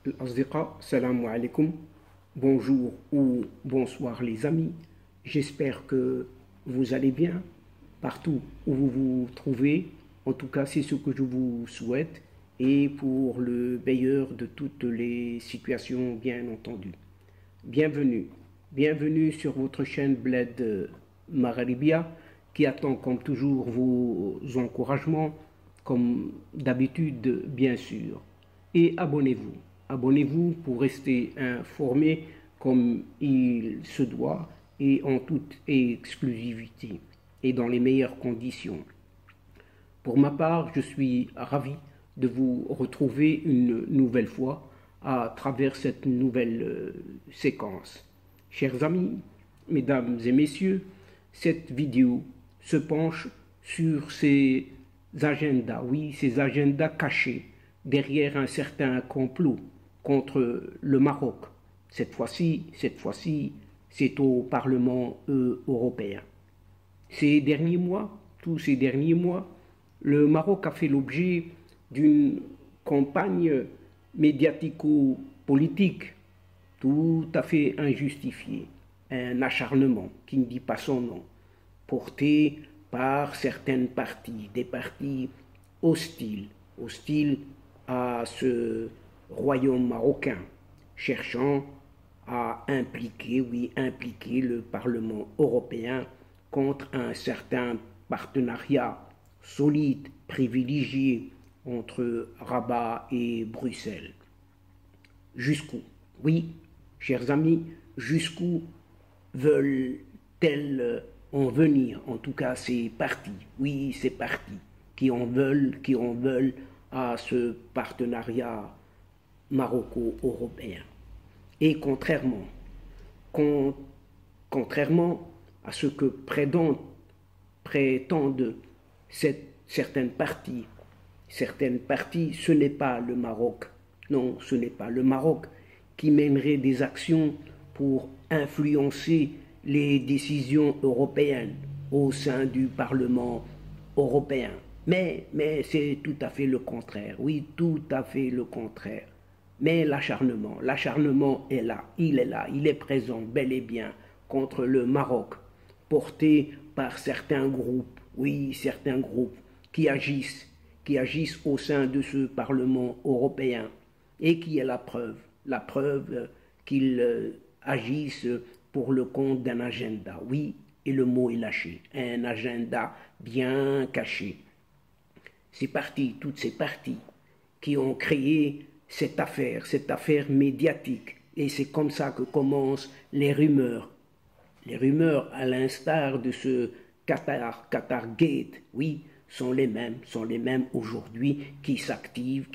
الأصدقاء السلام عليكم. Bonjour ou bonsoir les amis. J'espère que vous allez bien partout où vous vous trouvez. En tout cas, c'est ce que je vous souhaite et pour le meilleur de toutes les situations, bien entendu. Bienvenue. Bienvenue sur votre chaîne Bled Magharibia qui attend comme toujours vos encouragements, comme d'habitude, bien sûr. Et abonnez-vous. Abonnez-vous pour rester informé comme il se doit et en toute exclusivité et dans les meilleures conditions. Pour ma part, je suis ravi de vous retrouver une nouvelle fois à travers cette nouvelle séquence. Chers amis, mesdames et messieurs, cette vidéo se penche sur ces agendas, oui, ces agendas cachés derrière un certain complot contre le Maroc. Cette fois-ci, c'est au Parlement européen. Tous ces derniers mois, le Maroc a fait l'objet d'une campagne médiatico-politique tout à fait injustifiée, un acharnement qui ne dit pas son nom, porté par certaines parties, des partis hostiles à ce royaume marocain, cherchant à impliquer le Parlement européen contre un certain partenariat solide, privilégié entre Rabat et Bruxelles. Jusqu'où? Oui, chers amis, jusqu'où veulent-elles en venir? En tout cas, ces partis, oui, ces partis qui en veulent à ce partenariat maroco-européen. Et contrairement à ce que prétendent certaines parties, ce n'est pas le Maroc, non, ce n'est pas le Maroc qui mènerait des actions pour influencer les décisions européennes au sein du Parlement européen. Mais c'est tout à fait le contraire, oui, tout à fait le contraire. Mais l'acharnement est là, il est présent bel et bien contre le Maroc, porté par certains groupes, oui, certains groupes qui agissent au sein de ce Parlement européen et qui est la preuve qu'ils agissent pour le compte d'un agenda, oui, et le mot est lâché, un agenda bien caché. Toutes ces parties qui ont créé cette affaire médiatique. Et c'est comme ça que commencent les rumeurs. Les rumeurs, à l'instar de ce Qatar Gate, oui, sont les mêmes aujourd'hui qui s'activent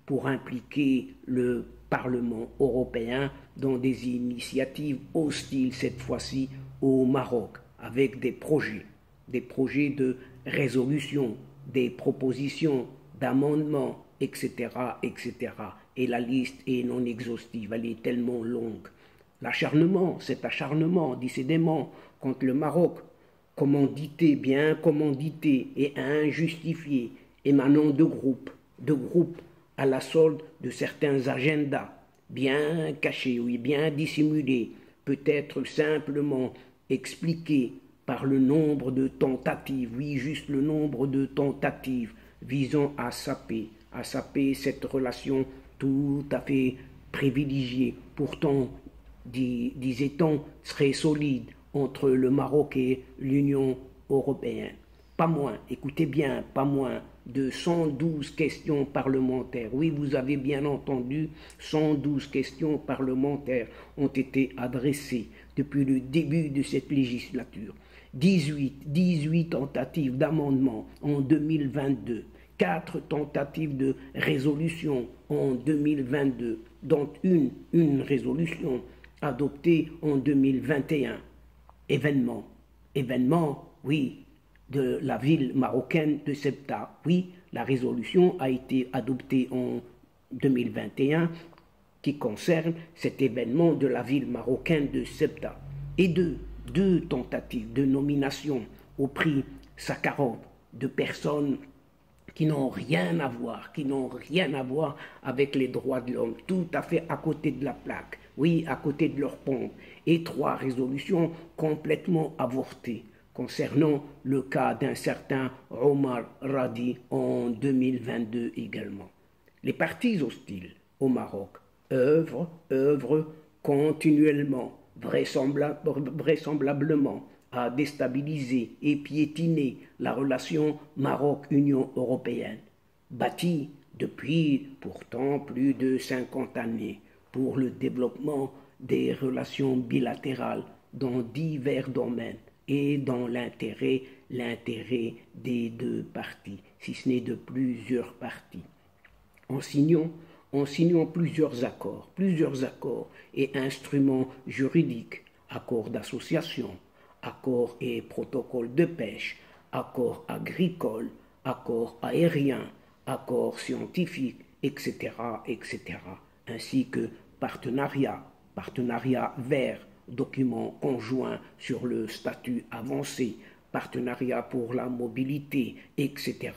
pour impliquer le Parlement européen dans des initiatives hostiles, cette fois-ci au Maroc, avec des projets de résolution, des propositions d'amendements, etc., etc. Et la liste est non exhaustive, elle est tellement longue. Cet acharnement, décidément, contre le Maroc, commandité et injustifié, émanant de groupes à la solde de certains agendas, bien cachés, oui, bien dissimulés, peut-être simplement expliqués par le nombre de tentatives, oui, juste le nombre de tentatives visant à saper cette relation tout à fait privilégiée, pourtant, disait-on, très solide entre le Maroc et l'Union européenne. Pas moins, écoutez bien, pas moins de 112 questions parlementaires. Oui, vous avez bien entendu, 112 questions parlementaires ont été adressées depuis le début de cette législature. 18 tentatives d'amendement en 2022, 4 tentatives de résolution en 2022, dont une résolution adoptée en 2021. Événement, oui, de la ville marocaine de Ceuta. Oui, la résolution a été adoptée en 2021 qui concerne cet événement de la ville marocaine de Ceuta. Et deux tentatives de nomination au prix Sakharov de personnes qui n'ont rien à voir, qui n'ont rien à voir avec les droits de l'homme, tout à fait à côté de la plaque, oui, à côté de leur pompe, et 3 résolutions complètement avortées concernant le cas d'un certain Omar Radi en 2022 également. Les partis hostiles au Maroc œuvrent continuellement, vraisemblablement, à déstabiliser et piétiner la relation Maroc-Union européenne, bâtie depuis pourtant plus de 50 années pour le développement des relations bilatérales dans divers domaines et dans l'intérêt des 2 parties, si ce n'est de plusieurs parties. En signant plusieurs accords et instruments juridiques, accords d'association, accords et protocoles de pêche, accords agricoles, accords aériens, accords scientifiques, etc., ainsi que partenariats verts, documents conjoints sur le statut avancé, partenariat pour la mobilité, etc.,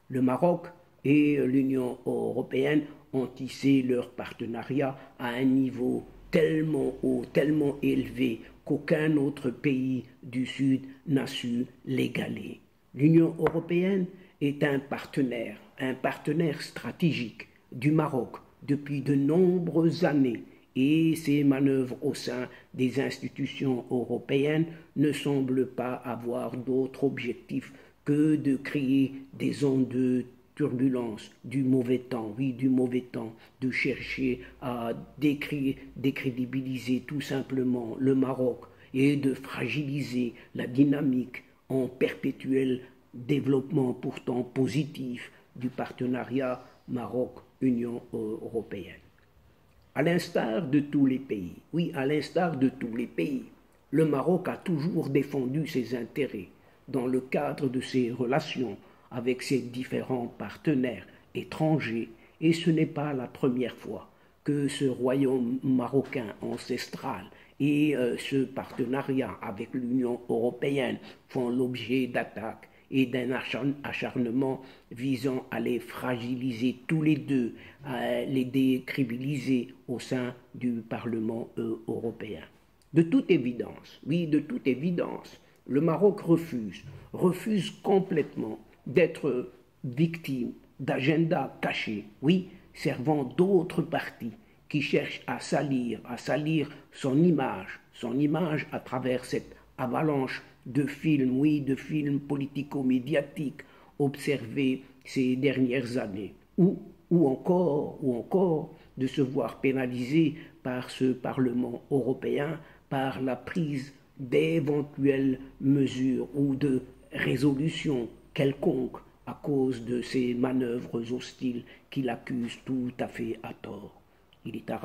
Le Maroc et l'Union européenne ont tissé leur partenariat à un niveau tellement haut, tellement élevé qu'aucun autre pays du Sud n'a su l'égaler. L'Union européenne est un partenaire stratégique du Maroc depuis de nombreuses années et ses manœuvres au sein des institutions européennes ne semblent pas avoir d'autre objectif que de créer des zones de turbulence, du mauvais temps, de chercher à décrédibiliser tout simplement le Maroc et de fragiliser la dynamique en perpétuel développement pourtant positif du partenariat Maroc-Union européenne. À l'instar de tous les pays, le Maroc a toujours défendu ses intérêts dans le cadre de ses relations avec ses différents partenaires étrangers, et ce n'est pas la première fois que ce royaume marocain ancestral et ce partenariat avec l'Union européenne font l'objet d'attaques et d'un acharnement visant à les fragiliser tous les deux, à les décrédibiliser au sein du Parlement européen. De toute évidence, le Maroc refuse complètement d'être victime d'agendas cachés, servant d'autres partis qui cherchent à salir son image à travers cette avalanche de films politico-médiatiques observés ces dernières années, ou encore de se voir pénalisé par ce Parlement européen par la prise d'éventuelles mesures ou de résolutions quelconques à cause de ces manœuvres hostiles qu'il accuse tout à fait à tort. Il est à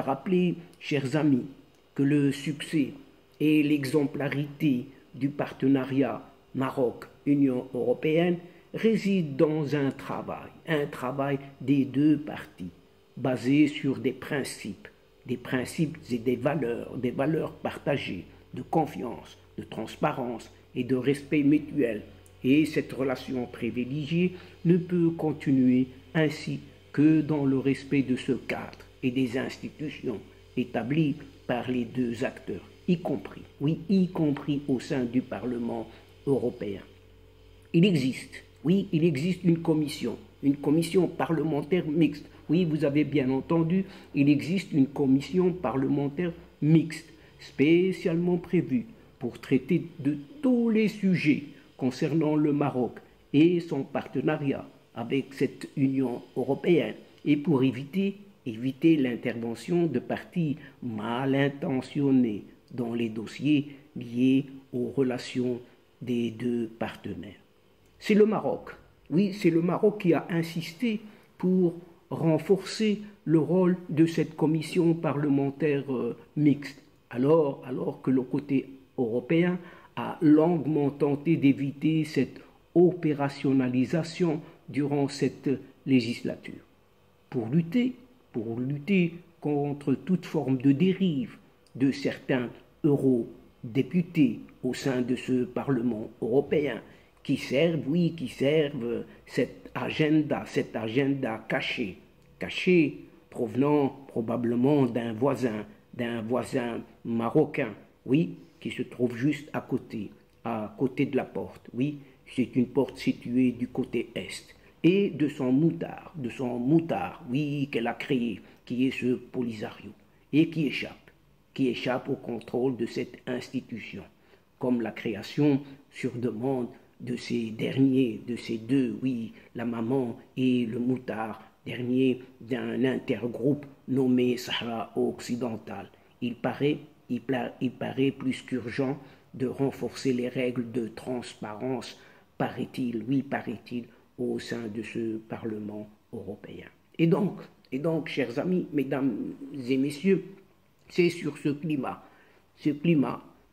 rappeler, chers amis, que le succès et l'exemplarité du partenariat Maroc-Union européenne résident dans un travail des 2 parties, basé sur des principes et des valeurs partagées, de confiance, de transparence et de respect mutuel. Et cette relation privilégiée ne peut continuer ainsi que dans le respect de ce cadre et des institutions établies par les 2 acteurs, y compris au sein du Parlement européen. Il existe une commission parlementaire mixte. Oui, vous avez bien entendu, il existe une commission parlementaire mixte, spécialement prévue pour traiter de tous les sujets concernant le Maroc et son partenariat avec cette Union européenne et pour éviter l'intervention de partis mal intentionnés dans les dossiers liés aux relations des 2 partenaires. C'est le Maroc qui a insisté pour renforcer le rôle de cette commission parlementaire mixte, alors que le côté européen a longuement tenté d'éviter cette opérationnalisation durant cette législature. Pour lutter contre toute forme de dérive de certains eurodéputés au sein de ce Parlement européen qui servent, oui, qui servent cet agenda caché, caché, provenant probablement d'un voisin marocain, oui, qui se trouve juste à côté de la porte, oui, c'est une porte située du côté est, et de son moutard, oui, qu'elle a créé, qui est ce Polisario, et qui échappe au contrôle de cette institution, comme la création sur demande de ces derniers, de ces deux, oui, la maman et le moutard, dernier d'un intergroupe nommé Sahara occidental. Il paraît plus qu'urgent de renforcer les règles de transparence, paraît-il, oui, paraît-il, au sein de ce Parlement européen. Et donc, chers amis, mesdames et messieurs, c'est sur ce climat,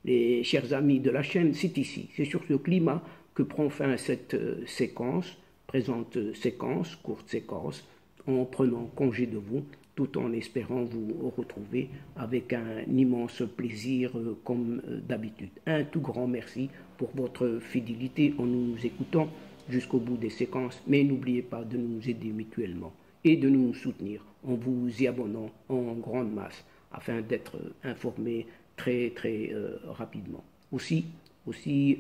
les chers amis de la chaîne, c'est ici, c'est sur ce climat que prend fin cette courte séquence, en prenant congé de vous, tout en espérant vous retrouver avec un immense plaisir comme d'habitude. Un tout grand merci pour votre fidélité en nous écoutant jusqu'au bout des séquences, mais n'oubliez pas de nous aider mutuellement et de nous soutenir en vous y abonnant en grande masse afin d'être informé très rapidement. Aussi,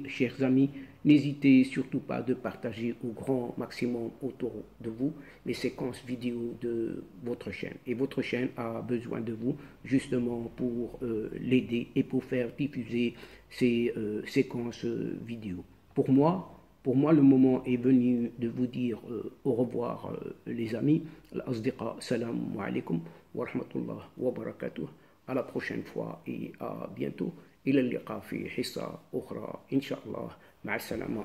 chers amis, n'hésitez surtout pas de partager au grand maximum autour de vous les séquences vidéo de votre chaîne. Et votre chaîne a besoin de vous justement pour l'aider et pour faire diffuser ces séquences vidéo. Pour moi, le moment est venu de vous dire au revoir, les amis. Al-Asdiqa, salam alaikum wa rahmatullah wa barakatuh. À la prochaine fois et à bientôt. إلى اللقاء في حصة أخرى إن شاء الله. مع السلامة.